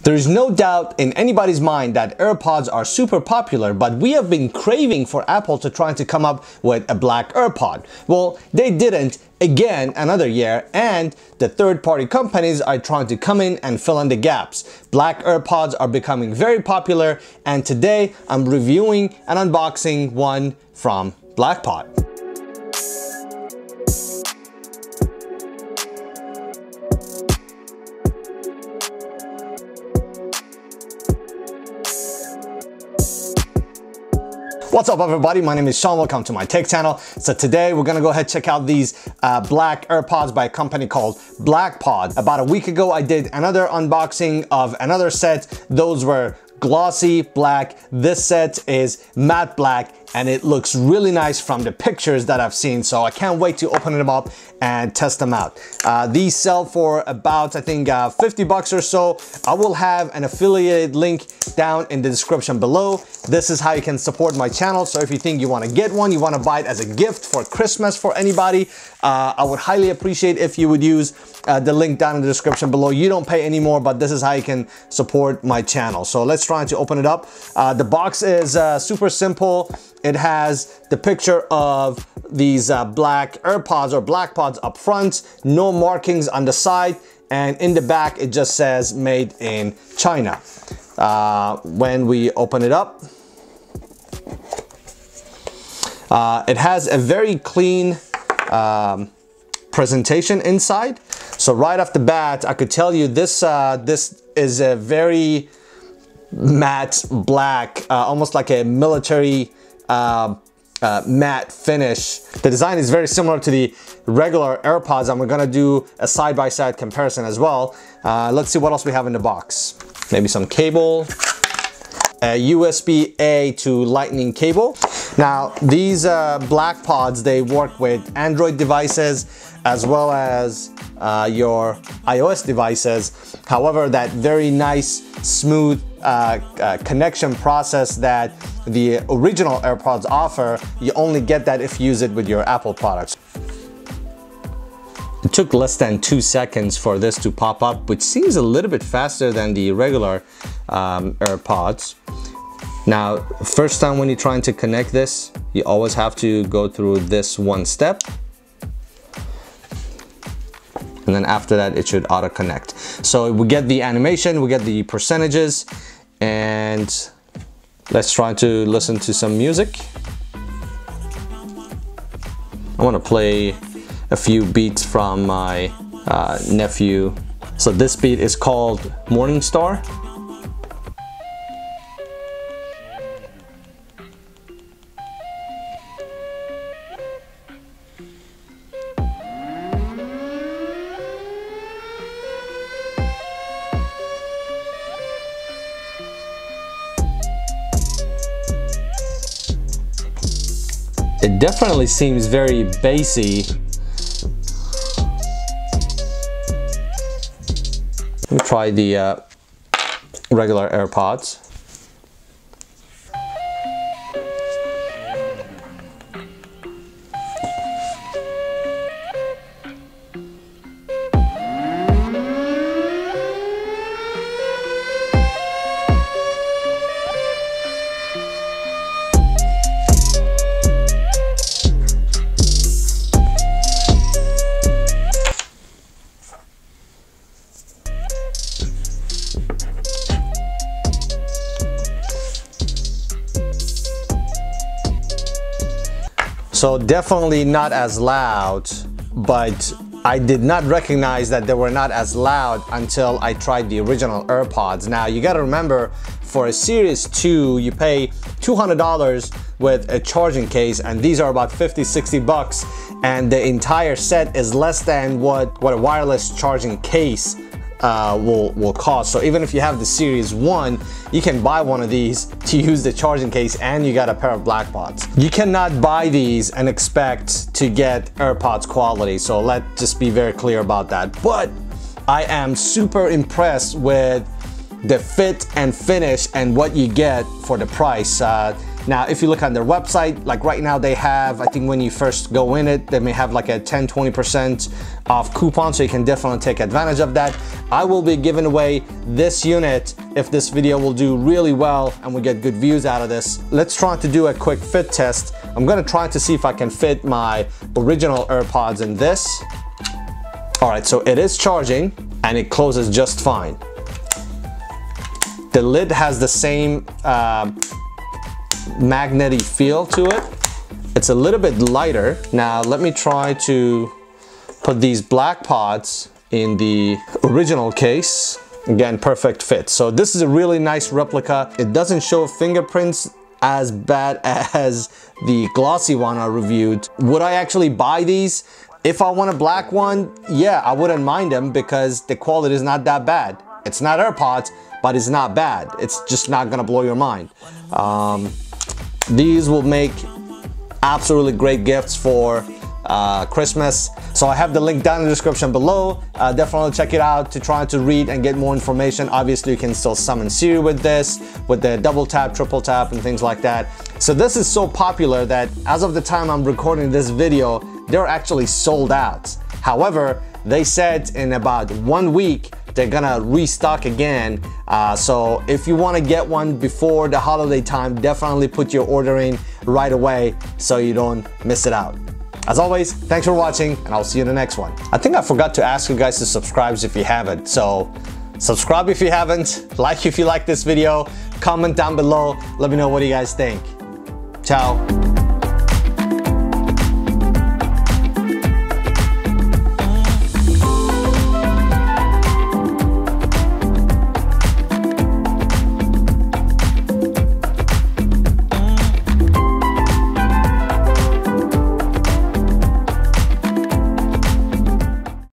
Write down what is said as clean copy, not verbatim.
There is no doubt in anybody's mind that AirPods are super popular, but we have been craving for Apple to try to come up with a black AirPod. Well, they didn't again another year, and the third-party companies are trying to come in and fill in the gaps. Black AirPods are becoming very popular, and today I'm reviewing and unboxing one from BlackPod. What's up everybody, my name is Sean, welcome to my tech channel. So today we're gonna go ahead and check out these black AirPods by a company called BlackPod. About a week ago I did another unboxing of another set. Those were glossy black. This set is matte black and it looks really nice from the pictures that I've seen, so I can't wait to open them up and test them out. These sell for about, I think, 50 bucks or so. I will have an affiliate link down in the description below. This is how you can support my channel, so if you think you want to get one, you want to buy it as a gift for Christmas for anybody, I would highly appreciate if you would use the link down in the description below. You don't pay anymore, but this is how you can support my channel. So let's try to open it up. The box is super simple. It has the picture of these black AirPods or BlackPods up front, no markings on the side, and in the back it just says made in China. When we open it up, it has a very clean presentation inside. So right off the bat, I could tell you this is a very matte black, almost like a military matte finish. The design is very similar to the regular AirPods, and we're gonna do a side-by-side comparison as well. Let's see what else we have in the box. Maybe some cable, a USB-A to Lightning cable. Now these BlackPods, they work with Android devices as well as your iOS devices. However, that very nice smooth connection process that the original AirPods offer, you only get that if you use it with your Apple products. It took less than 2 seconds for this to pop up, which seems a little bit faster than the regular AirPods. Now, first time when you're trying to connect this, you always have to go through this one step. And then after that, it should auto connect. So we get the animation, we get the percentages, and let's try to listen to some music. I want to play a few beats from my nephew. So this beat is called Morning Star. It definitely seems very bassy. Let me try the regular AirPods. So definitely not as loud, but I did not recognize that they were not as loud until I tried the original AirPods. Now you gotta remember, for a Series 2, you pay $200 with a charging case, and these are about 50-60 bucks, and the entire set is less than what a wireless charging case will cost. So even if you have the Series 1, you can buy one of these to use the charging case, and you got a pair of BlackPods. You cannot buy these and expect to get AirPods quality, so let's just be very clear about that. But I am super impressed with the fit and finish and what you get for the price. Now, if you look on their website, like right now they have, I think when you first go in it, they may have like a 10-20% off coupon, so you can definitely take advantage of that. I will be giving away this unit if this video will do really well and we get good views out of this. Let's try to do a quick fit test. I'm gonna try to see if I can fit my original AirPods in this. All right, so it is charging and it closes just fine. The lid has the same magnetic feel to it. It's a little bit lighter. Now let me try to put these BlackPods in the original case. Again, perfect fit. So this is a really nice replica. It doesn't show fingerprints as bad as the glossy one I reviewed. Would I actually buy these? If I want a black one, yeah, I wouldn't mind them because the quality is not that bad. It's not AirPods, but it's not bad. It's just not gonna blow your mind. These will make absolutely great gifts for Christmas. So I have the link down in the description below. Definitely check it out to try to read and get more information. Obviously, you can still summon Siri with this, with the double tap, triple tap, and things like that. So this is so popular that as of the time I'm recording this video, they're actually sold out. However, they said in about 1 week, they're gonna restock again. So if you wanna get one before the holiday time, definitely put your order in right away so you don't miss it out. As always, thanks for watching and I'll see you in the next one. I think I forgot to ask you guys to subscribe if you haven't. So subscribe if you haven't, like if you like this video, comment down below, let me know what you guys think. Ciao.